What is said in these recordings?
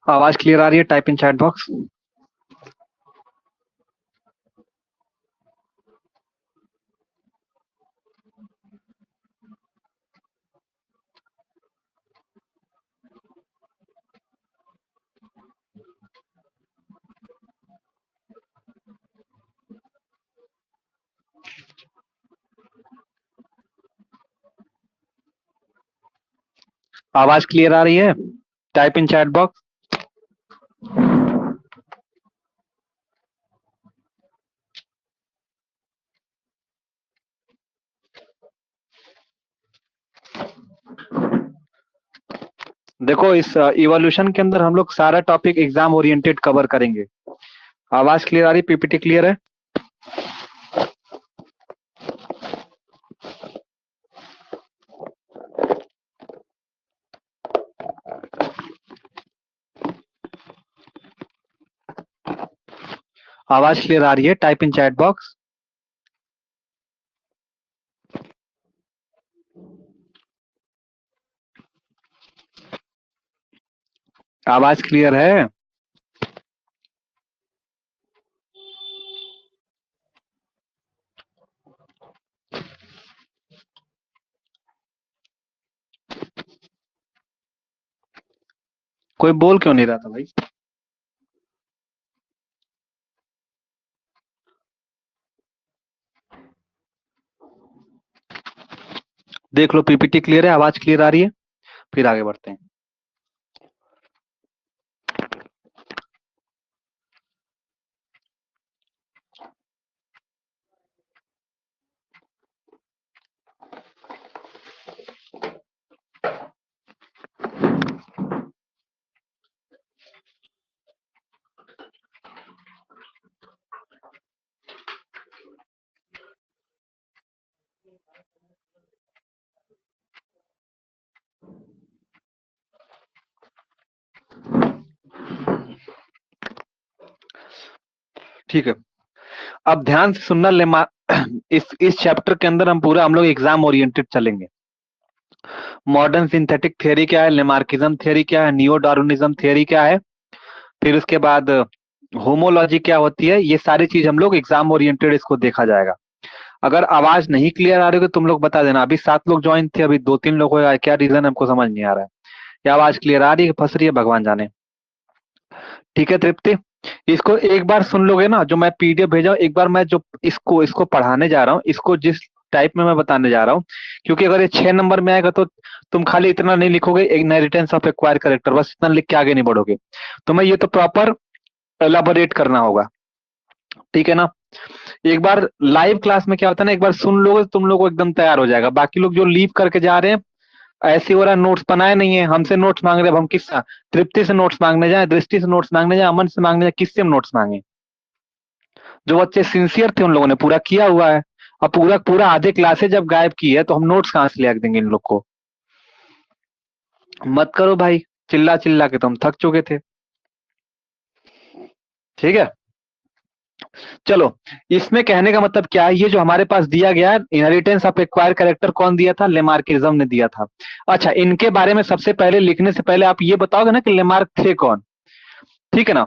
आवाज क्लियर आ रही है? Type in chat box. आवाज क्लियर आ रही है? Type in chat box. देखो, इस इवोल्यूशन के अंदर हम लोग सारा टॉपिक एग्जाम ओरिएंटेड कवर करेंगे। आवाज क्लियर आ रही? पीपीटी क्लियर है? आवाज क्लियर आ रही है? Type in chat box. आवाज क्लियर है? कोई बोल क्यों नहीं रहा था भाई? देख लो, पीपीटी क्लियर है, आवाज क्लियर आ रही है? फिर आगे बढ़ते हैं। ठीक है, अब ध्यान से सुनना। इस चैप्टर के अंदर हम लोग एग्जाम ओरिएंटेड चलेंगे। मॉडर्न सिंथेटिक थ्योरी क्या है, लेमार्किज्म थ्योरी क्या है, नियो डार्विनिज्म थ्योरी क्या है, फिर उसके बाद होमोलॉजी क्या होती है, ये सारी चीज हम लोग एग्जाम ओरिएंटेड इसको देखा जाएगा। अगर आवाज नहीं क्लियर आ रही हो तो तुम लोग बता देना। अभी 7 लोग ज्वाइन थे, अभी 2-3 लोग हो, क्या रीजन हमको समझ नहीं आ रहा है। या आवाज क्लियर आ रही है, फंस रही है, भगवान जाने। ठीक है तृप्ति, इसको एक बार सुन लोगे ना, जो मैं पीडीएफ भेजा हूं, एक बार मैं जो इसको इसको पढ़ाने जा रहा हूँ, इसको जिस टाइप में मैं बताने जा रहा हूँ, क्योंकि अगर ये 6 नंबर में आएगा तो तुम खाली इतना नहीं लिखोगे, इनहेरिटेंस ऑफ एक्वायर करेक्टर, बस इतना लिख के आगे नहीं बढ़ोगे। तो मैं ये तो प्रॉपर एलाबोरेट करना होगा। ठीक है ना? एक बार लाइव क्लास में क्या होता है ना, एक बार सुन लोगे तो तुम लोग को एकदम तैयार हो जाएगा। बाकी लोग जो लीव करके जा रहे हैं, ऐसे हो रहा है, नोट्स बनाए नहीं है, हमसे नोट्स मांग रहे हैं। अब हम किससे? तृप्ति से नोट्स मांगने जाए, दृष्टि से नोट्स मांगने जाए, अमन से मांगने जाए, किससे हम नोट्स मांगे? जो बच्चे सिंसियर थे उन लोगों ने पूरा किया हुआ है। अब पूरा पूरा आधे क्लासे जब गायब की है तो हम नोट्स कहाँ से लिख देंगे इन लोग को? मत करो भाई, चिल्ला चिल्ला के तो हम थक चुके थे। ठीक है, चलो। इसमें कहने का मतलब क्या है, ये जो हमारे पास दिया गया है, इनहेरिटेंस ऑफ एक्वायर कैरेक्टर कौन दिया था? लेमार्किज्म ने दिया था। अच्छा, इनके बारे में सबसे पहले लिखने से पहले आप ये बताओगे ना कि लेमार्क थे कौन? ठीक है ना?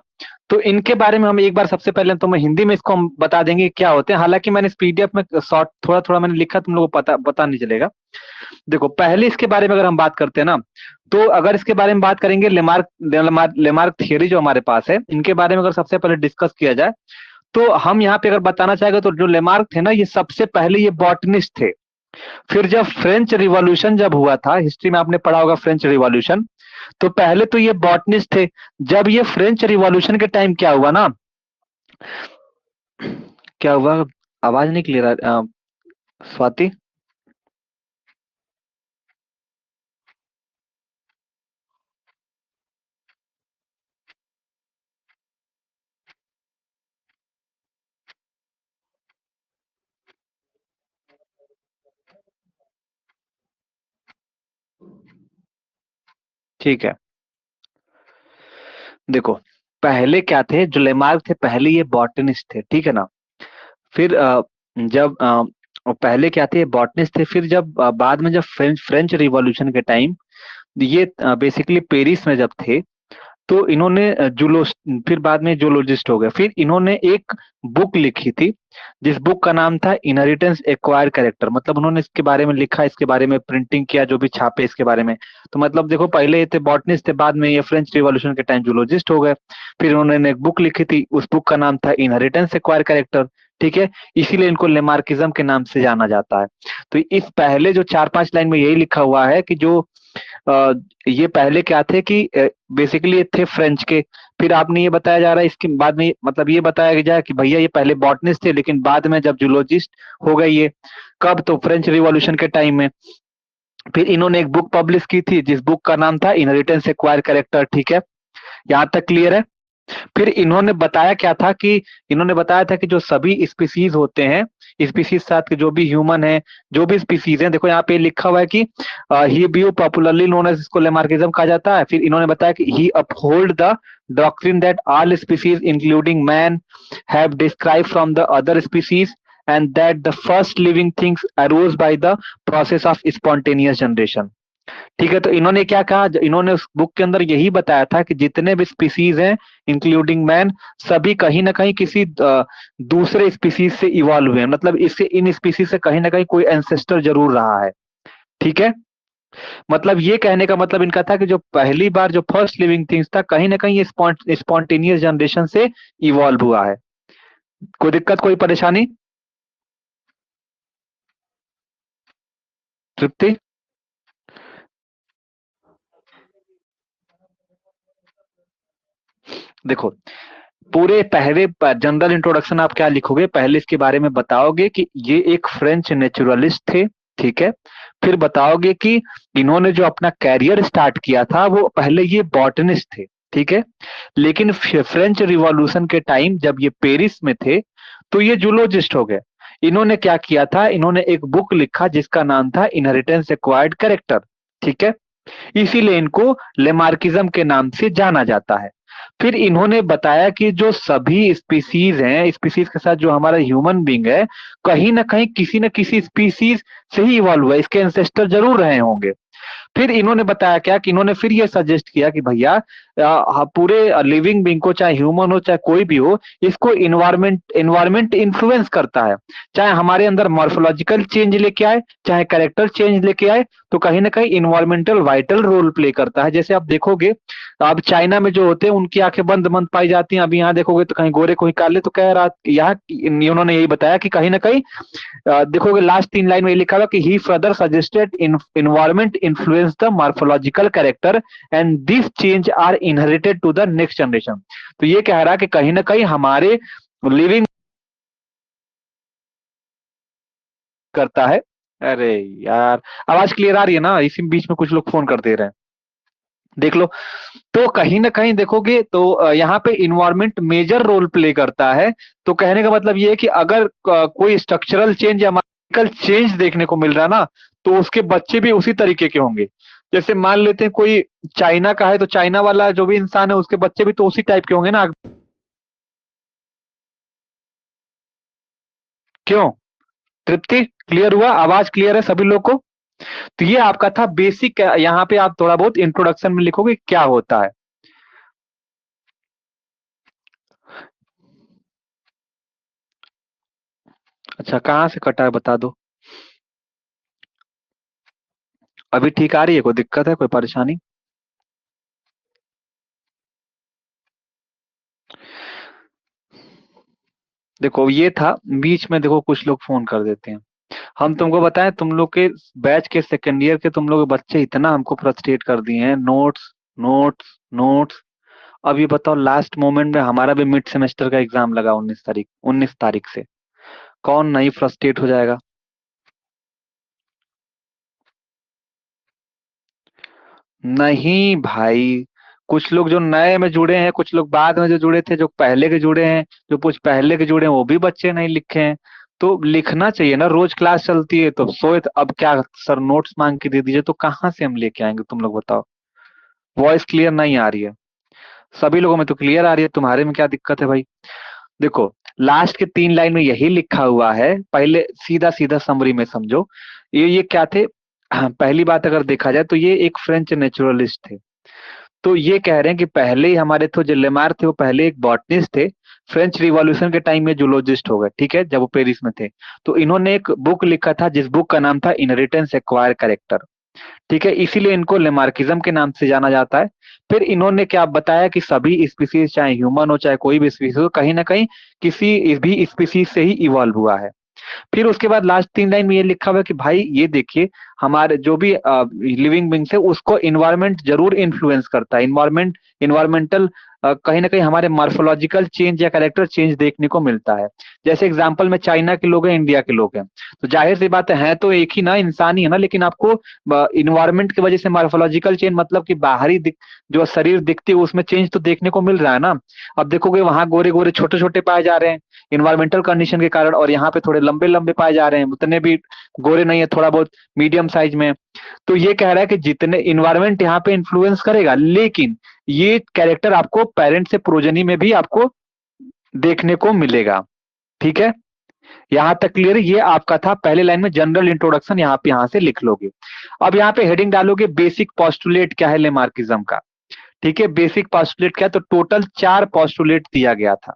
तो इनके बारे में हम एक बार सबसे पहले तो मैं हिंदी में इसको हम बता देंगे क्या होते हैं। हालांकि मैंने इस पीडीएफ में शॉर्ट थोड़ा थोड़ा मैंने लिखा, तुम लोगों को पता नहीं चलेगा। देखो, पहले इसके बारे में अगर हम बात करते हैं ना, तो अगर इसके बारे में बात करेंगे, लेमार्क थियरी जो हमारे पास है, इनके बारे में अगर सबसे पहले डिस्कस किया जाए, तो हम यहाँ पे अगर बताना चाहेंगे तो जो लेमार्क थे ना, ये सबसे पहले ये बॉटनिस्ट थे। फिर जब फ्रेंच रिवॉल्यूशन जब हुआ था, हिस्ट्री में आपने पढ़ा होगा फ्रेंच रिवॉल्यूशन, तो पहले तो ये बॉटनिस्ट थे। जब ये फ्रेंच रिवॉल्यूशन के टाइम क्या हुआ ना, क्या हुआ? आवाज नहीं क्लियर स्वाति। ठीक है, देखो, पहले क्या थे जो लेमार्क थे, पहले ये बॉटनिस्ट थे। ठीक है ना? फिर जब पहले क्या थे, बॉटनिस्ट थे। फिर जब बाद में जब फ्रेंच फ्रेंच रिवॉल्यूशन के टाइम, ये बेसिकली पेरिस में जब थे, तो इन्होंने जूलो फिर बाद में जूलॉजिस्ट हो गए। फिर इन्होंने एक बुक लिखी थी जिस बुक का नाम था इनहेरिटेंस एक्वायर्ड कैरेक्टर। मतलब उन्होंने इसके बारे में लिखा, इसके बारे में प्रिंटिंग किया, जो भी छापे इसके बारे में। तो मतलब देखो, पहले ये थे बॉटनिस्ट थे, बाद में ये फ्रेंच रिवॉल्यूशन के टाइम जूलॉजिस्ट हो गए। फिर उन्होंने एक बुक लिखी थी, उस बुक का नाम था इनहेरिटेंस एक्वायर्ड कैरेक्टर। ठीक है, इसीलिए इनको लेमार्किज्म के नाम से जाना जाता है। तो इस पहले जो 4-5 लाइन में यही लिखा हुआ है कि जो अ, ये पहले क्या थे कि बेसिकली ये थे फ्रेंच के। फिर आपने ये बताया जा रहा है इसके बाद में, मतलब ये बताया जाए कि भैया ये पहले बॉटनिस्ट थे, लेकिन बाद में जब जूलॉजिस्ट हो गए ये, कब? तो फ्रेंच रिवॉल्यूशन के टाइम में। फिर इन्होंने एक बुक पब्लिश की थी जिस बुक का नाम था इनहेरिटेंस एक्वायर्ड कैरेक्टर। ठीक है, यहाँ तक क्लियर है? फिर इन्होंने बताया क्या था कि इन्होंने बताया था कि जो सभी स्पीसीज होते हैं, स्पीसीज साथ के जो भी ह्यूमन है, जो भी स्पीसीज हैं, देखो यहाँ पे लिखा हुआ है कि he view popularly known as, इसको लेमार्किज्म कहा जाता है। फिर इन्होंने बताया कि he uphold the doctrine that all species including man have describe from the other species and that the first living things arose by the process of spontaneous generation. ठीक है, तो इन्होंने क्या कहा? इन्होंने उस बुक के अंदर यही बताया था कि जितने भी स्पीसीज हैं इंक्लूडिंग मैन, सभी कहीं ना कहीं किसी दूसरे स्पीसीज से इवॉल्व हुए हैं। मतलब इससे इन स्पीसीज से कहीं ना कहीं कोई एंसेस्टर जरूर रहा है। ठीक है, मतलब ये कहने का मतलब इनका था कि जो पहली बार जो फर्स्ट लिविंग थिंग्स था, कहीं ना कहीं ये स्पॉन्टेनियस जनरेशन से इवॉल्व हुआ है। कोई दिक्कत, कोई परेशानी? तृप्ति? देखो, पूरे पहले जनरल इंट्रोडक्शन आप क्या लिखोगे? पहले इसके बारे में बताओगे कि ये एक फ्रेंच नेचुरलिस्ट थे। ठीक है, फिर बताओगे कि इन्होंने जो अपना कैरियर स्टार्ट किया था वो पहले ये बॉटनिस्ट थे। ठीक है, लेकिन फ्रेंच रिवॉल्यूशन के टाइम जब ये पेरिस में थे तो ये जूलॉजिस्ट हो गए। इन्होंने क्या किया था? इन्होंने एक बुक लिखा जिसका नाम था इनहेरिटेंस एक्वायर्ड कैरेक्टर। ठीक है, इसीलिए इनको लेमार्किज्म के नाम से जाना जाता है। फिर इन्होंने बताया कि जो सभी स्पीसीज हैं, स्पीसीज के साथ जो हमारा ह्यूमन बींग है, कहीं ना कहीं किसी न किसी स्पीसीज से ही इवॉल्व हुआ है, इसके एंसेस्टर जरूर रहे होंगे। फिर इन्होंने बताया क्या कि इन्होंने फिर ये सजेस्ट किया कि भैया पूरे लिविंग बींग को, चाहे ह्यूमन हो चाहे कोई भी हो, इसको इन्वायरमेंट इन्फ्लुएंस करता है। चाहे हमारे अंदर मॉर्फोलॉजिकल चेंज लेके आए, चाहे कैरेक्टर चेंज लेके आए, तो कहीं ना कहीं इन्वायरमेंटल वाइटल रोल प्ले करता है। जैसे आप देखोगे, अब चाइना में जो होते हैं उनकी आंखें बंद बंद पाई जाती हैं। अभी यहाँ देखोगे तो कहीं गोरे कोई काले, तो कह रहा यहाँ उन्होंने यही बताया कि कहीं ना कहीं देखोगे लास्ट 3 लाइन में लिखा हुआ कि he further suggested environment influence the morphological character and this change are inherited to the next generation. तो ये कह रहा है कि कहीं ना कहीं हमारे लिविंग करता है। अरे यार, आवाज क्लियर आ रही है ना? इसी बीच में कुछ लोग फोन कर दे रहे हैं, देख लो। तो कहीं ना कहीं देखोगे तो यहाँ पे इन्वायरमेंट मेजर रोल प्ले करता है। तो कहने का मतलब ये है कि अगर कोई स्ट्रक्चरल चेंज या मैकेनिकल चेंज देखने को मिल रहा है ना, तो उसके बच्चे भी उसी तरीके के होंगे। जैसे मान लेते हैं कोई चाइना का है, तो चाइना वाला जो भी इंसान है उसके बच्चे भी तो उसी टाइप के होंगे ना। क्यों? तृप्ति, क्लियर हुआ? आवाज क्लियर है सभी लोग को? तो ये आपका था बेसिक। यहाँ पे आप थोड़ा बहुत इंट्रोडक्शन में लिखोगे क्या होता है। अच्छा, कहाँ से कटा है बता दो। अभी ठीक आ रही है? कोई दिक्कत है, कोई परेशानी? देखो ये था, बीच में देखो कुछ लोग फोन कर देते हैं। हम तुमको बताएं, तुम लोग के बैच के सेकेंड ईयर के तुम लोग के बच्चे इतना हमको फ्रस्ट्रेट कर दिए हैं, नोट्स नोट्स नोट्स। अब ये बताओ, लास्ट मोमेंट में हमारा भी मिड सेमेस्टर का एग्जाम लगा 19 तारीख, 19 तारीख से। कौन नहीं फ्रस्ट्रेट हो जाएगा? नहीं भाई, कुछ लोग जो नए में जुड़े हैं, कुछ लोग बाद में जो जुड़े थे, जो पहले के जुड़े हैं, जो कुछ पहले के जुड़े हैं, वो भी बच्चे नहीं लिखे हैं। तो लिखना चाहिए ना, रोज क्लास चलती है तो सोए। तो अब क्या सर नोट्स मांग के दे दीजिए, तो कहाँ से हम लेके आएंगे? तुम लोग बताओ। वॉइस क्लियर नहीं आ रही है? सभी लोगों में तो क्लियर आ रही है, तुम्हारे में क्या दिक्कत है भाई? देखो, लास्ट के 3 लाइन में यही लिखा हुआ है। पहले सीधा सीधा समरी में समझो। ये क्या थे? हाँ, पहली बात अगर देखा जाए तो ये एक फ्रेंच नेचुरलिस्ट थे। तो ये कह रहे हैं कि पहले ही हमारे तो जो लेमार थे वो पहले एक बॉटनिस्ट थे, फ्रेंच रिवॉल्यूशन के टाइम में जूलॉजिस्ट हो गए, ठीक है, जब वो पेरिस में थे। तो इन्होंने एक बुक लिखा था जिस बुक का नाम था इनहेरिटेंस एक्वायर कैरेक्टर, ठीक है, इसीलिए इनको लेमार्किज्म के नाम से जाना जाता है। फिर इन्होंने क्या बताया कि सभी स्पीसीज, चाहे ह्यूमन हो चाहे कोई भी स्पीसीज हो, कहीं ना कहीं किसी भी स्पीसीज से ही इवॉल्व हुआ है। फिर उसके बाद लास्ट 3 लाइन में ये लिखा हुआ है कि भाई ये देखिए, हमारे जो भी लिविंग बींग्स है उसको इन्वायरमेंट जरूर इन्फ्लुएंस करता है। इन्वायरमेंटल कहीं ना कहीं हमारे मॉर्फोलॉजिकल चेंज या कैरेक्टर चेंज देखने को मिलता है। जैसे एग्जांपल में चाइना के लोग हैं, इंडिया के लोग हैं, तो जाहिर सी बात है तो एक ही ना, इंसान ही है ना, लेकिन आपको इन्वायरमेंट की वजह से मॉर्फोलॉजिकल चेंज मतलब कि बाहरी जो शरीर दिखती है उसमें चेंज तो देखने को मिल रहा है ना। अब देखोगे वहां गोरे गोरे छोटे छोटे पाए जा रहे हैं इन्वायरमेंटल कंडीशन के कारण, और यहाँ पे थोड़े लंबे लंबे पाए जा रहे हैं, उतने भी गोरे नहीं है, थोड़ा बहुत मीडियम साइज में। तो ये कह रहा है कि जितने इन्वायरमेंट यहाँ पे इन्फ्लुएंस करेगा, लेकिन ये कैरेक्टर आपको पेरेंट से प्रोजनी में भी आपको देखने को मिलेगा। ठीक है, यहां तक क्लियर है? ये आपका था पहले लाइन में जनरल इंट्रोडक्शन, यहाँ से लिख लोगे। अब यहाँ पे हेडिंग डालोगे बेसिक पोस्टुलेट क्या है लेमार्किज्म का। ठीक है, बेसिक पोस्टुलेट क्या है, तो टोटल 4 पोस्टुलेट दिया गया था।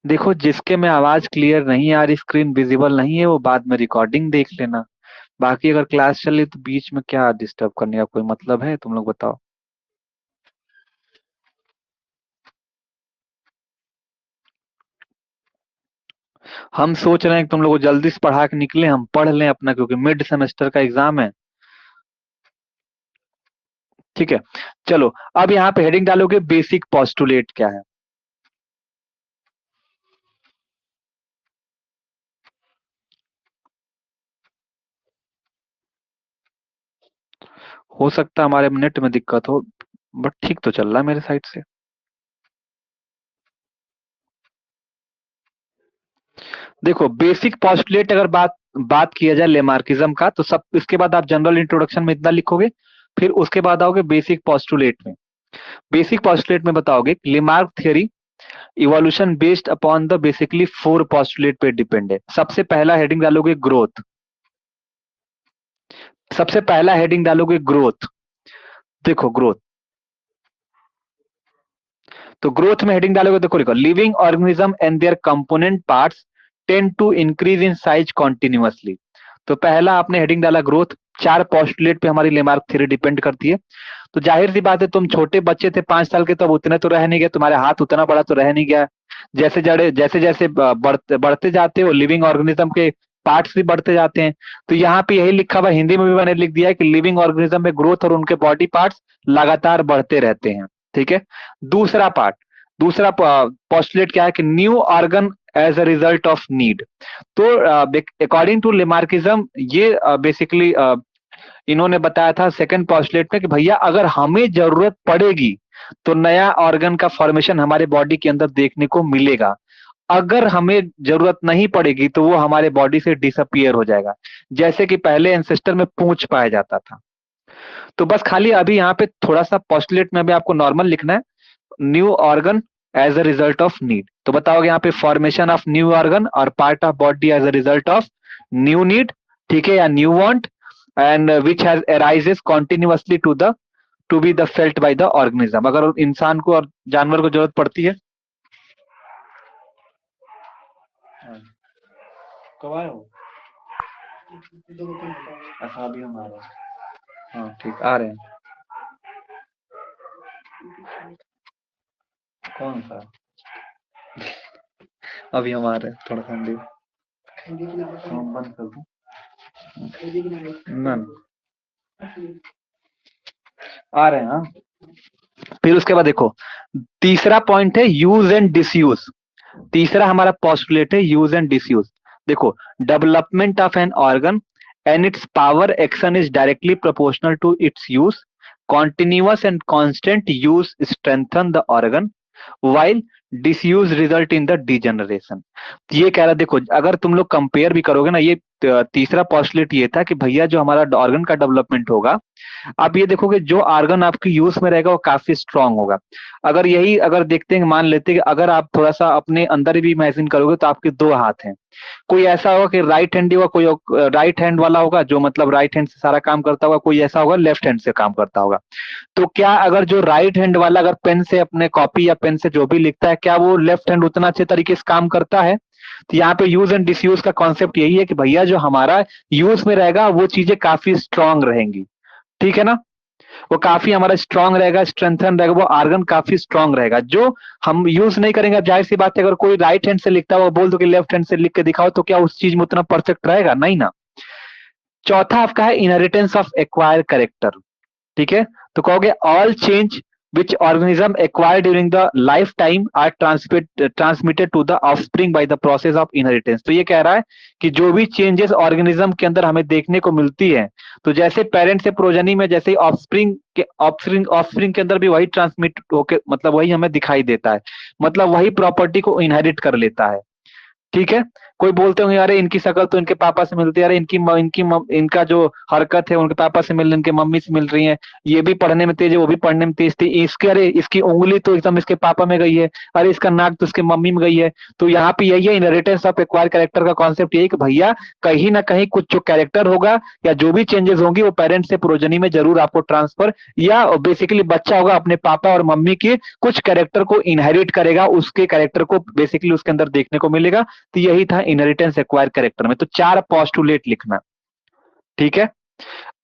देखो, जिसके में आवाज क्लियर नहीं आ रही, स्क्रीन विजिबल नहीं है, वो बाद में रिकॉर्डिंग देख लेना। बाकी अगर क्लास चल रही तो बीच में क्या डिस्टर्ब करने का कोई मतलब है, तुम लोग बताओ। हम सोच रहे हैं कि तुम लोग को जल्दी से पढ़ा के निकले, हम पढ़ लें अपना, क्योंकि मिड सेमेस्टर का एग्जाम है। ठीक है, चलो अब यहाँ पे हेडिंग डालोगे बेसिक पोस्टुलेट क्या है। हो सकता है हमारे नेट में दिक्कत हो, बट ठीक तो चल रहा है मेरे साइड से। देखो, बेसिक पोस्टुलेट अगर बात बात किया जाए लेमार्किज्म का, तो सब इसके बाद आप जनरल इंट्रोडक्शन में इतना लिखोगे, फिर उसके बाद आओगे बेसिक पोस्टुलेट में। बेसिक पोस्टुलेट में बताओगे Lamarck theory evolution based upon the basically 4 postulate पे डिपेंड है। सबसे पहला हेडिंग डालोगे ग्रोथ। सबसे पहला हेडिंग डालोगे ग्रोथ। देखो ग्रोथ, तो ग्रोथ में हेडिंग डालोगे, देखो लिखो living organism and their component parts tend to increase in size continuously. तो पहला आपने हेडिंग डाला ग्रोथ। 4 पोस्टुलेट पे हमारी लेमार्क थ्योरी डिपेंड करती है। तो जाहिर सी बात है, तुम छोटे बच्चे थे 5 साल के, तब उतने तो रह नहीं गए, तुम्हारे हाथ उतना बड़ा तो रह नहीं गया। जैसे जैसे बढ़ते जाते हो, लिविंग ऑर्गेनिज्म के पार्ट्स भी बढ़ते जाते हैं। तो यहाँ पे यही लिखा हुआ, हिंदी में भी मैंने लिख दिया है कि लिविंग ऑर्गेनिज्म में ग्रोथ और उनके बॉडी पार्ट्स लगातार बढ़ते रहते हैं। ठीक है, दूसरा पार्ट, दूसरा पोस्टुलेट क्या है कि new organ as a result of need. तो अकॉर्डिंग टू लेमार्किज्म, ये बेसिकली इन्होंने बताया था सेकंड पोस्टुलेट में कि भैया अगर हमें जरूरत पड़ेगी तो नया ऑर्गन का फॉर्मेशन हमारे बॉडी के अंदर देखने को मिलेगा। अगर हमें जरूरत नहीं पड़ेगी तो वो हमारे बॉडी से डिसअपियर हो जाएगा। जैसे कि पहले एंसेस्टर में पूंछ पाया जाता था। तो बस खाली अभी यहाँ पे थोड़ा सा पोस्टुलेट में भी आपको नॉर्मल लिखना है, new organ as a result of need. तो बताओगे यहाँ पे फॉर्मेशन ऑफ न्यू ऑर्गन और part of body as a result of new need, ठीक है, या new want, and which has arises continuously to be the felt by the organism. अगर इंसान को और जानवर को जरूरत पड़ती है। कब आए हो? अच्छा अभी हम आ रहे हैं। हाँ ठीक, आ रहे हैं। कौन सा? अभी हम आ रहे हैं, थोड़ा सा हम बंद कर दूं ना? आ रहे हैं हाँ। फिर उसके बाद देखो, तीसरा पॉइंट है यूज एंड डिसयूज। तीसरा हमारा पोस्टुलेट है यूज एंड डिसयूज। देखो, development of an organ and its power action is directly proportional to its use. Continuous and constant use strengthen the organ, while disuse result in the degeneration. ये कह रहा देखो, अगर तुम लोग compare भी करोगे ना, ये तीसरा पॉस्टुलेट ये था कि भैया जो हमारा ऑर्गन का डेवलपमेंट होगा, आप ये देखोगे जो ऑर्गन आपके यूज में रहेगा वो काफी स्ट्रांग होगा। अगर यही अगर देखते हैं, मान लेते हैं कि अगर आप थोड़ा सा अपने अंदर भी इमेजिन करोगे तो आपके दो हाथ हैं। कोई ऐसा होगा कि राइट हैंड होगा, कोई राइट हैंड वाला होगा जो मतलब राइट हैंड से सारा काम करता होगा, कोई ऐसा होगा लेफ्ट हैंड से काम करता होगा। तो क्या अगर जो राइट हैंड वाला अगर पेन से अपने कॉपी या पेन से जो भी लिखता है, क्या वो लेफ्ट हैंड उतना अच्छे तरीके से काम करता है? तो यहाँ पे यूज एंड डिसयूज का कॉन्सेप्ट यही है कि भैया जो हमारा यूज में रहेगा वो चीजें काफी स्ट्रांग रहेंगी, ठीक है ना? वो काफी हमारा स्ट्रांग रहेगा, स्ट्रेंथन रहेगा, वो ऑर्गन काफी स्ट्रांग रहेगा। जो हम यूज नहीं करेंगे, अब जाहिर सी बात है अगर कोई राइट हैंड से लिखता है वो बोल दो कि लेफ्ट हैंड से लिख के दिखाओ, तो क्या उस चीज में उतना परफेक्ट रहेगा? नहीं ना। चौथा आपका है इनहेरिटेंस ऑफ एक्वायर करेक्टर, ठीक है? तो कहोगे all change which organism acquired during the lifetime are transmitted to the offspring by the process of inheritance। तो ये कह रहा है कि जो भी चेंजेस ऑर्गेनिज्म के अंदर हमें देखने को मिलती है, तो जैसे पेरेंट से प्रोजनी में जैसे ऑफस्प्रिंग के अंदर भी वही ट्रांसमिट होके मतलब वही हमें दिखाई देता है, मतलब वही प्रॉपर्टी को इनहेरिट कर लेता है, ठीक है? कोई बोलते होंगे अरे इनकी शक्ल तो इनके पापा से मिलती है, अरे इनका जो हरकत है उनके पापा से मिल रही है, इनके मम्मी से मिल रही है, ये भी पढ़ने में तेज है, वो भी पढ़ने में तेज थी, इसके अरे इसकी उंगली तो एकदम इसके पापा में गई है, अरे इसका नाक तो इसके मम्मी में गई है। तो यहाँ पे यही है इनहेरिटेंस ऑफ एक्वायर कैरेक्टर का कॉन्सेप्ट, यही कि भैया कहीं ना कहीं कुछ जो कैरेक्टर होगा या जो भी चेंजेस होंगी वो पेरेंट से प्रोजनी में जरूर आपको ट्रांसफर, या बेसिकली बच्चा होगा अपने पापा और मम्मी के कुछ कैरेक्टर को इनहेरिट करेगा, उसके कैरेक्टर को बेसिकली उसके अंदर देखने को मिलेगा। तो यही था इनहेरिटेंस एक्वायर कैरेक्टर में। तो 4 पोस्टुलेट लिखना, ठीक है?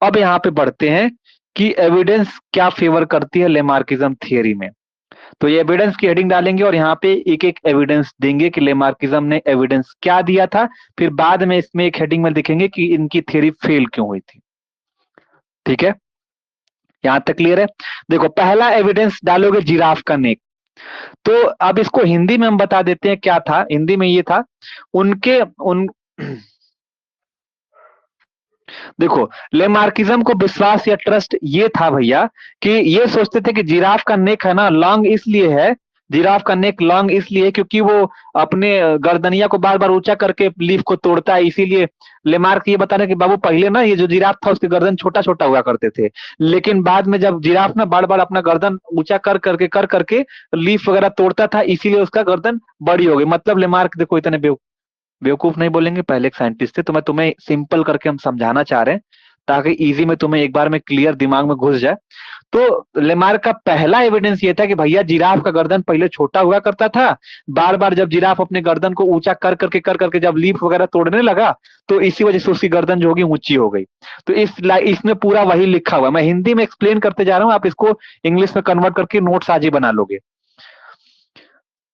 अब यहां पे बढ़ते हैं कि एविडेंस क्या फेवर करती है लेमार्किज्म थियरी में। तो ये एविडेंस की हेडिंग डालेंगे और यहाँ पे एक एक एविडेंस देंगे कि लेमार्किज्म ने एविडेंस क्या दिया था, फिर बाद में इसमें एक हेडिंग में लिखेंगे कि इनकी थ्योरी फेल क्यों हुई थी, ठीक है? यहां तक क्लियर है? देखो पहला एविडेंस डालोगे जिराफ का नेक। तो अब इसको हिंदी में हम बता देते हैं क्या था। हिंदी में ये था उनके उन देखो लेमार्किज्म को विश्वास या ट्रस्ट ये था भैया कि ये सोचते थे कि जिराफ का नेक है ना लॉन्ग इसलिए है, जिराफ का नेक लॉन्ग इसलिए क्योंकि वो अपने गर्दनिया को बार बार ऊंचा करके लीफ को तोड़ता है, इसीलिए लेमार्क ये बता रहे कि बाबू पहले ना ये जो जिराफ था उसके गर्दन छोटा छोटा हुआ करते थे, लेकिन बाद में जब जिराफ ना बार बार अपना गर्दन ऊंचा कर करके लीफ वगैरह तोड़ता था, इसीलिए उसका गर्दन बड़ी हो गई। मतलब लेमार्क देखो इतने बेवकूफ नहीं बोलेंगे, पहले एक साइंटिस्ट थे। तो मैं तुम्हें सिंपल करके हम समझाना चाह रहे हैं ताकि इजी में तुम्हें एक बार में क्लियर दिमाग में घुस जाए। तो लेमार्क का पहला एविडेंस ये था कि भैया जिराफ का गर्दन पहले छोटा हुआ करता था, बार बार जब जिराफ अपने गर्दन को ऊंचा कर करके जब लीफ वगैरह तोड़ने लगा तो इसी वजह से उसकी गर्दन जो होगी ऊंची हो गई। तो इसमें पूरा वही लिखा हुआ है, मैं हिंदी में एक्सप्लेन करते जा रहा हूँ, आप इसको इंग्लिश में कन्वर्ट करके नोट्स आज ही बना लोगे।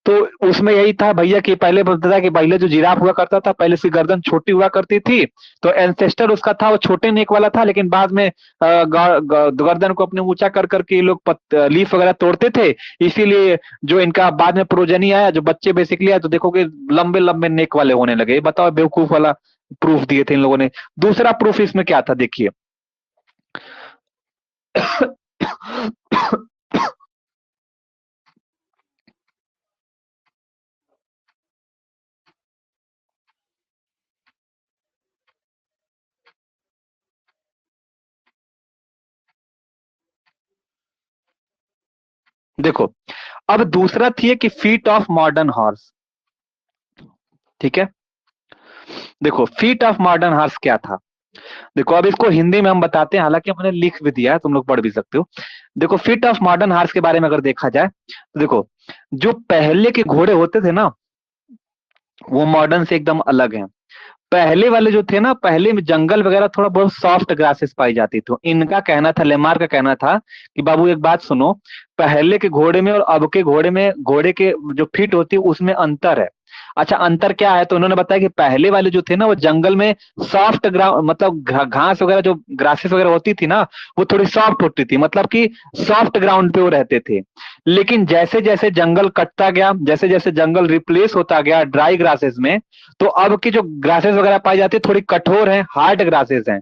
तो उसमें यही था भैया कि पहले बोलता था कि पहले जो जिराफ हुआ करता था पहले उसकी गर्दन छोटी हुआ करती थी, तो एंसेस्टर उसका था वो छोटे नेक वाला था, लेकिन बाद में गर्दन को अपने ऊंचा कर करके ये लोग लीफ वगैरह तोड़ते थे, इसीलिए जो इनका बाद में प्रोजनी आया, जो बच्चे बेसिकली आए, तो देखोगे लंबे लंबे नेक वाले होने लगे। बताओ बेवकूफ वाला प्रूफ दिए थे इन लोगों ने। दूसरा प्रूफ इसमें क्या था देखिए देखो अब दूसरा थी कि फीट ऑफ मॉडर्न हॉर्स, ठीक है? देखो फीट ऑफ मॉडर्न हॉर्स क्या था, देखो अब इसको हिंदी में हम बताते हैं, हालांकि मैंने लिख भी दिया है, तुम लोग पढ़ भी सकते हो। देखो फीट ऑफ मॉडर्न हॉर्स के बारे में अगर देखा जाए तो देखो जो पहले के घोड़े होते थे ना वो मॉडर्न से एकदम अलग हैं। पहले वाले जो थे ना, पहले में जंगल वगैरह थोड़ा बहुत सॉफ्ट ग्रासेस पाई जाती थी। इनका कहना था, लेमार का कहना था कि बाबू एक बात सुनो, पहले के घोड़े में और अब के घोड़े में घोड़े के जो फीट होती है उसमें अंतर है। अच्छा अंतर क्या है? तो उन्होंने बताया कि पहले वाले जो थे ना वो जंगल में सॉफ्ट ग्राउंड मतलब घास वगैरह जो ग्रासेस वगैरह होती थी ना वो थोड़ी सॉफ्ट होती थी, मतलब कि सॉफ्ट ग्राउंड पे वो रहते थे। लेकिन जैसे जैसे जंगल कटता गया, जैसे जैसे जंगल रिप्लेस होता गया ड्राई ग्रासेस में, तो अब की जो ग्रासेस वगैरह पाई जाती है थोड़ी कठोर है, हार्ड ग्रासेस हैं।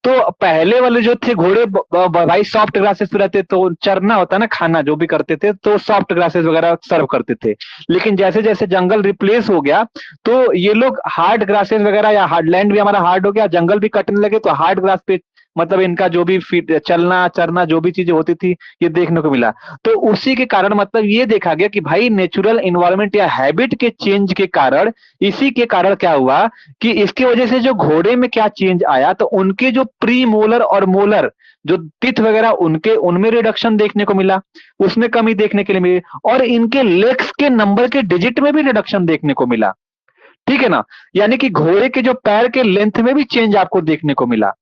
तो पहले वाले जो थे घोड़े भाई सॉफ्ट ग्रासेस पे रहते, तो चरना होता है ना, खाना जो भी करते थे तो सॉफ्ट ग्रासेस वगैरह सर्व करते थे। लेकिन जैसे जैसे जंगल रिप्लेस हो गया तो ये लोग हार्ड ग्रासेस वगैरह, या हार्ड लैंड भी हमारा हार्ड हो गया, जंगल भी कटने लगे, तो हार्ड ग्रास पे मतलब इनका जो भी फीट चलना चरना जो भी चीजें होती थी ये देखने को मिला। तो उसी के कारण मतलब ये देखा गया कि भाई नेचुरल इन्वायरमेंट या हैबिट के चेंज के कारण, इसी के कारण क्या हुआ कि इसकी वजह से जो घोड़े में क्या चेंज आया, तो उनके जो प्री मोलर और मोलर जो टीथ वगैरह उनके उनमें रिडक्शन देखने को मिला, उसमें कमी देखने के लिए मिली, और इनके लेग्स के नंबर के डिजिट में भी रिडक्शन देखने को मिला। ठीक है ना, यानी कि घोड़े के जो पैर के लेंथ में भी चेंज आपको देखने को मिला।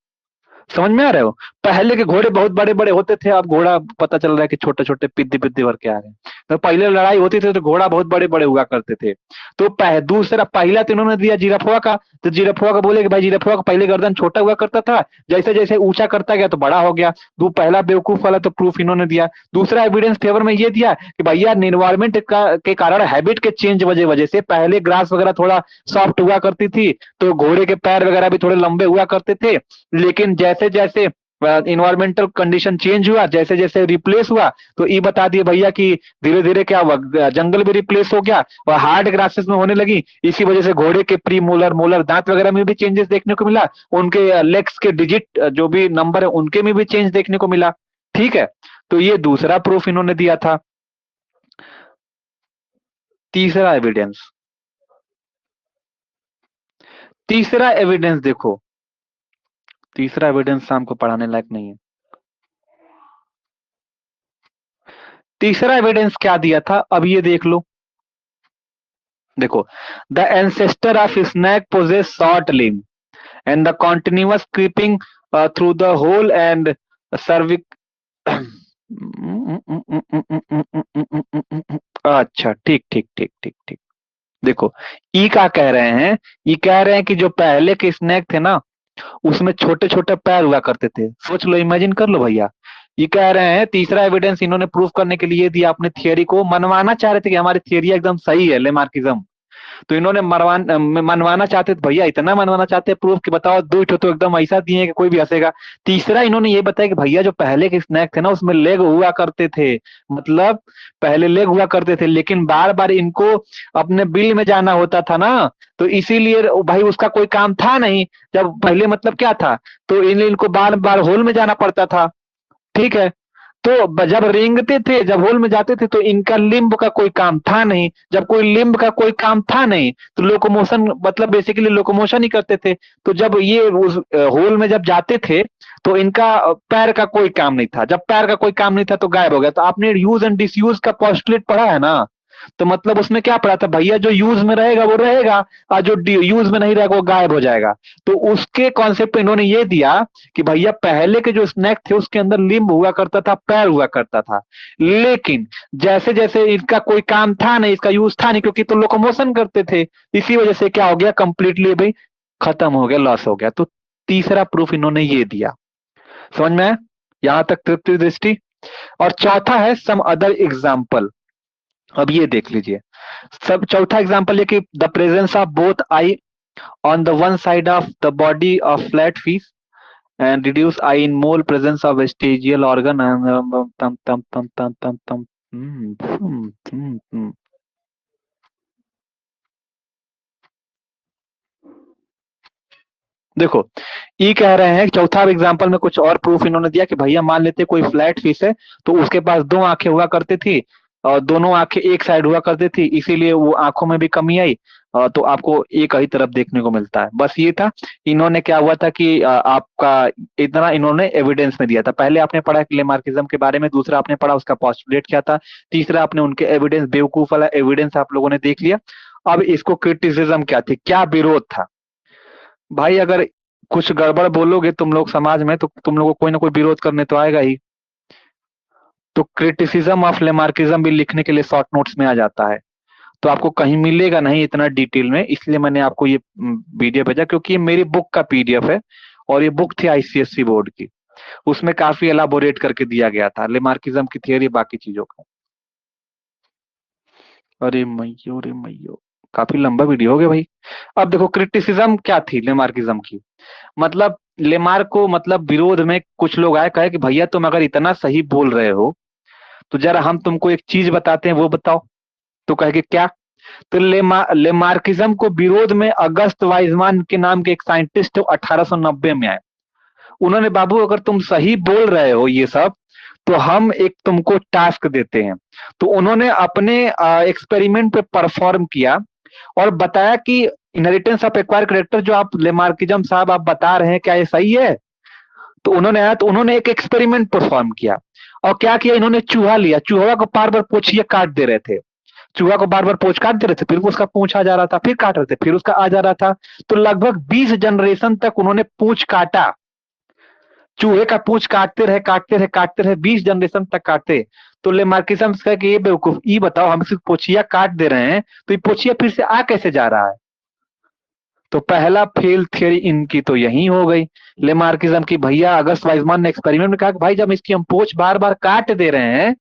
समझ में आ रहे हो? पहले के घोड़े बहुत बड़े बड़े होते थे, अब घोड़ा पता चल रहा है कि छोटे छोटे पिद्दी पिद्दी भर के आ रहे हैं। तो पहले लड़ाई होती थी तो घोड़ा बहुत बड़े बड़े हुआ करते थे। तो दूसरा पहला तो इन्होंने दिया जिराफवा का, तो जिराफवा का बोले कि भाई जिराफवा का पहले गर्दन छोटा हुआ करता था, जैसे जैसे ऊंचा करता गया तो बड़ा हो गया। पहला बेवकूफ वाला तो प्रूफ इन्होंने दिया। दूसरा एविडेंस फेवर में ये दिया कि भैया एनवायरमेंट के कारण हैबिट के चेंज वजह वजह से पहले ग्रास वगैरह थोड़ा सॉफ्ट हुआ करती थी, तो घोड़े के पैर वगैरह भी थोड़े लंबे हुआ करते थे। लेकिन जैसे जैसे इन्वायरमेंटल कंडीशन चेंज हुआ, जैसे जैसे रिप्लेस हुआ, तो ये बता दिए भैया कि धीरे धीरे क्या हुआ, जंगल भी रिप्लेस हो गया और हार्ड ग्रासेस में होने लगी। इसी वजह से घोड़े के प्री मोलर मोलर दांत वगैरह में भी चेंजेस देखने को मिला, उनके लेग्स के डिजिट जो भी नंबर है उनके में भी चेंज देखने को मिला। ठीक है, तो ये दूसरा प्रूफ इन्होंने दिया था। तीसरा एविडेंस, तीसरा एविडेंस देखो, तीसरा एविडेंस शाम को पढ़ाने लायक नहीं है। तीसरा एविडेंस क्या दिया था, अब ये देख लो। देखो, the ancestor of snake possess short limb and the continuous creeping through the hole and survive. अच्छा, ठीक ठीक ठीक ठीक ठीक। देखो, ई क्या कह रहे हैं, ये कह रहे हैं कि जो पहले के स्नैक थे ना, उसमें छोटे छोटे पैर हुआ करते थे। सोच लो, इमेजिन कर लो भैया। ये कह रहे हैं, तीसरा एविडेंस इन्होंने प्रूफ करने के लिए दिया, अपने थियरी को मनवाना चाह रहे थे कि हमारी थियरी एकदम सही है, लेमार्किज्म। तो इन्होंने मनवाना चाहते थे भैया, इतना मनवाना चाहते हैं प्रूफ कि बताओ, दो तो एकदम ऐसा दिए कि कोई भी हंसेगा। तीसरा इन्होंने ये बताया कि भैया जो पहले के स्नैक थे ना, उसमें लेग हुआ करते थे, मतलब पहले लेग हुआ करते थे, लेकिन बार बार इनको अपने बिल में जाना होता था ना, तो इसीलिए भाई उसका कोई काम था नहीं। जब पहले मतलब क्या था, तो इनको बार बार होल में जाना पड़ता था। ठीक है, तो जब रेंगते थे, जब होल में जाते थे, तो इनका लिम्ब का कोई काम था नहीं। जब कोई लिम्ब का कोई काम था नहीं, तो लोकोमोशन मतलब बेसिकली लोकोमोशन ही करते थे। तो जब ये उस होल में जब जाते थे, तो इनका पैर का कोई काम नहीं था। जब पैर का कोई काम नहीं था तो गायब हो गया। तो आपने यूज एंड डिसयूज का पोस्टुलेट पढ़ा है ना, तो मतलब उसमें क्या पढ़ा था भैया, जो यूज में रहेगा वो रहेगा, और जो यूज में नहीं रहेगा वो गायब हो जाएगा। तो उसके कॉन्सेप्ट पे इन्होंने ये दिया कि भैया पहले के जो स्नैक थे उसके अंदर लिम्ब हुआ करता था, पैर हुआ करता था, लेकिन जैसे जैसे इनका कोई काम था नहीं, इसका यूज था नहीं, क्योंकि तो लोकोमोशन करते थे, इसी वजह से क्या हो गया, कंप्लीटली भाई खत्म हो गया, लॉस हो गया। तो तीसरा प्रूफ इन्होंने ये दिया। समझ में आया? यहां तक तृप्ति दृष्टि। और चौथा है सम अदर एग्जाम्पल। अब ये देख लीजिए, सब चौथा एग्जांपल है कि the presence of both I on the one side of the body of flat fish and reduce eye in mole presence of vestigial organ and tum tum tum tum tum tum देखो, ये कह रहे हैं चौथा example में कुछ और proof इन्होंने दिया कि भैया मान लेते कोई फ्लैट फिश है, तो उसके पास दो आंखें हुआ करती थी, और दोनों आंखें एक साइड हुआ करती थी, इसीलिए वो आंखों में भी कमी आई। तो आपको एक ही तरफ देखने को मिलता है। बस ये था। इन्होंने क्या हुआ था कि आपका इतना इन्होंने एविडेंस में दिया था। पहले आपने पढ़ा लेमार्किज्म के बारे में, दूसरा आपने पढ़ा उसका पोस्टुलेट क्या था, तीसरा आपने उनके एविडेंस, बेवकूफ वाला एविडेंस आप लोगों ने देख लिया। अब इसको क्रिटिसिज्म क्या थी, क्या विरोध था। भाई अगर कुछ गड़बड़ बोलोगे तुम लोग समाज में, तो तुम लोगों को कोई ना कोई विरोध करने तो आएगा ही। तो क्रिटिसिज्म ऑफ लेमार्किज्म भी लिखने के लिए शॉर्ट नोट्स में आ जाता है, तो आपको कहीं मिलेगा नहीं इतना डिटेल में, इसलिए मैंने आपको ये वीडियो भेजा, क्योंकि ये मेरी बुक का पीडीएफ है, और ये बुक थी आईसीएससी बोर्ड की, उसमें काफी एलाबोरेट करके दिया गया था लेमार्किज्म की थियरी, बाकी चीजों का। अरे मैयो, काफी लंबा वीडियो हो गया भाई। अब देखो, क्रिटिसिज्म क्या थी लेमार्किज्म की, मतलब लेमार्क को मतलब विरोध में कुछ लोग आए, कहे कि भैया तुम अगर इतना सही बोल रहे हो तो जरा हम तुमको एक चीज बताते हैं, वो बताओ। तो कहे कि क्या? तो लेमार्किज्म को विरोध में अगस्त वाइजमान के नाम के एक साइंटिस्ट 1890 में आए। उन्होंने, बाबू अगर तुम सही बोल रहे हो ये सब, तो हम एक तुमको टास्क देते हैं। तो उन्होंने अपने एक्सपेरिमेंट पे परफॉर्म किया और बताया कि इनहेरिटेंस ऑफ एक्वायर्ड कैरेक्टर जो आप लेमार्किज्म साहब आप बता रहे हैं, क्या ये सही है? तो उन्होंने आया, तो उन्होंने एक एक्सपेरिमेंट परफॉर्म किया। और क्या किया, इन्होंने चूहा लिया, चूहा को बार बार पूछिए काट दे रहे थे। चूहा को बार बार पूछ काट दे रहे थे, फिर उसका पूछ आ जा रहा था, फिर काट रहे थे, फिर उसका आ जा रहा था। तो लगभग 20 जनरेशन तक उन्होंने पूछ काटा। चूहे का पूछ काटते रहे, काटते रहे, काटते रहे, 20 जनरेशन तक काटे। तो लेमार्किज्म कहा कि ये बेवकूफ, ये बताओ, हम सिर्फ पोछिया काट दे रहे हैं, तो ये पोछिया फिर से आ कैसे जा रहा है? तो पहला फेल थियरी इनकी तो यही हो गई, लेमार्किज्म की। भैया अगस्त वाइजमान ने एक्सपेरिमेंट में कहा कि भाई जब इसकी हम पूछ बार बार काट दे रहे हैं,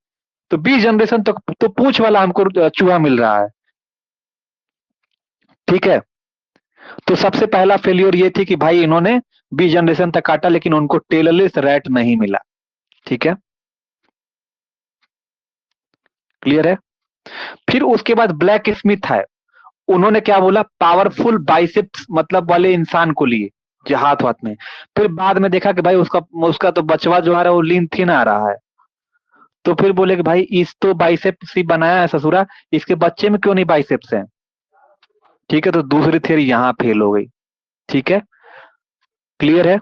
तो 20 जनरेशन तक तो पूछ वाला हमको चूहा मिल रहा है। ठीक है। तो सबसे पहला फेल्योर ये थी कि भाई इन्होंने 20 जनरेशन तक काटा, लेकिन उनको टेलरलेस रैट नहीं मिला। ठीक है, क्लियर है? फिर उसके बाद ब्लैक स्मिथ है। उन्होंने क्या बोला, पावरफुल बाइसेप्स मतलब वाले इंसान को लिए, जो हाथ हाथ में। फिर बाद में देखा कि भाई उसका उसका तो बचवा जो आ रहा है वो लीन थीन आ रहा है। तो फिर बोले कि भाई इस तो बाइसेप्स ही बनाया है ससुरा, इसके बच्चे में क्यों नहीं बाइसेप्स हैं? ठीक है, तो दूसरी थ्योरी यहां फेल हो गई। ठीक है, क्लियर है?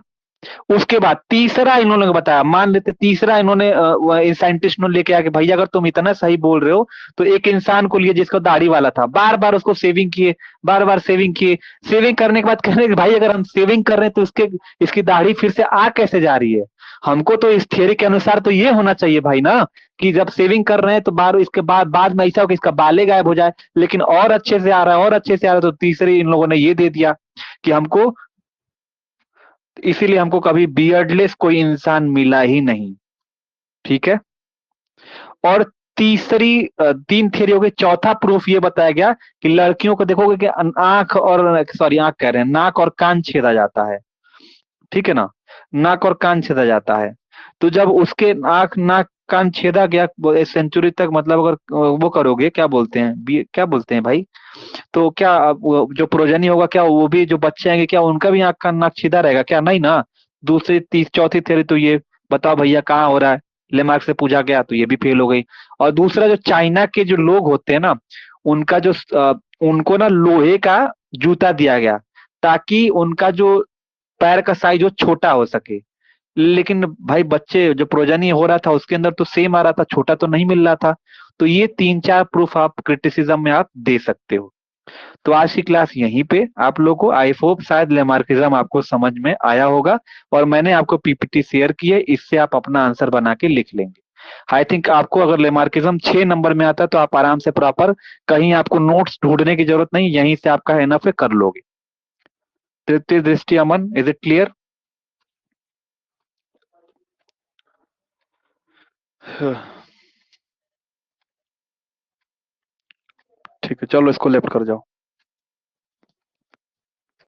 उसके बाद तीसरा इन्होंने बताया, मान लेते तीसरा इन्होंने साइंटिस्ट ने लेके आके, भैया अगर तुम इतना सही बोल रहे हो, तो एक इंसान को लिए जिसका दाढ़ी वाला था, बार बार उसको सेविंग किए, बार बार सेविंग किए। सेविंग करने के बाद कहने कि भाई अगर हम सेविंग कर रहे हैं तो इसकी दाढ़ी फिर से आ कैसे जा रही है? हमको तो इस थियरी के अनुसार तो ये होना चाहिए भाई ना, कि जब सेविंग कर रहे हैं तो बार इसके बाद में ऐसा हो कि इसका बाले गायब हो जाए, लेकिन और अच्छे से आ रहा है, और अच्छे से आ रहा है। तो तीसरी इन लोगों ने ये दे दिया कि हमको, इसीलिए हमको कभी बियर्डलेस कोई इंसान मिला ही नहीं। ठीक है। और तीन थ्योरी हो गई। चौथा प्रूफ ये बताया गया कि लड़कियों को देखोगे कि आंख और, सॉरी आंख कह रहे हैं, नाक और कान छेदा जाता है। ठीक है ना? नाक और कान छेदा जाता है। तो जब उसके आंख नाक कान छेदा गया सेंचुरी तक, मतलब अगर वो करोगे, क्या बोलते हैं, क्या बोलते हैं भाई, तो क्या जो प्रोजनी होगा, क्या वो भी जो बच्चे आएंगे, क्या उनका भी आंख का नाक सीधा रहेगा? क्या नहीं ना। दूसरी तीस चौथी थ्योरी तो ये, बताओ भैया कहाँ हो रहा है? लेमार्क से पूछा गया तो ये भी फेल हो गई। और दूसरा, जो चाइना के जो लोग होते हैं ना, उनका जो उनको ना लोहे का जूता दिया गया, ताकि उनका जो पैर का साइज वो छोटा हो सके। लेकिन भाई बच्चे जो प्रोजनी हो रहा था उसके अंदर तो सेम आ रहा था, छोटा तो नहीं मिल रहा था। तो ये तीन चार प्रूफ आप क्रिटिसिज्म में आप दे सकते हो। तो आज की क्लास यहीं पे आप लोग को, आई होप शायद लेमार्किज्म आपको समझ में आया होगा। और मैंने आपको पीपीटी शेयर की है, इससे आप अपना आंसर बना के लिख लेंगे। आई थिंक आपको अगर लेमार्किज्म 6 नंबर में आता है तो आप आराम से प्रॉपर, कहीं आपको नोट्स ढूंढने की जरूरत नहीं, यहीं से आपका एनफ है, कर लोगे। तृतीय दृष्टि अमन, इज इट क्लियर? ठीक है, चलो इसको लेफ्ट कर जाओ।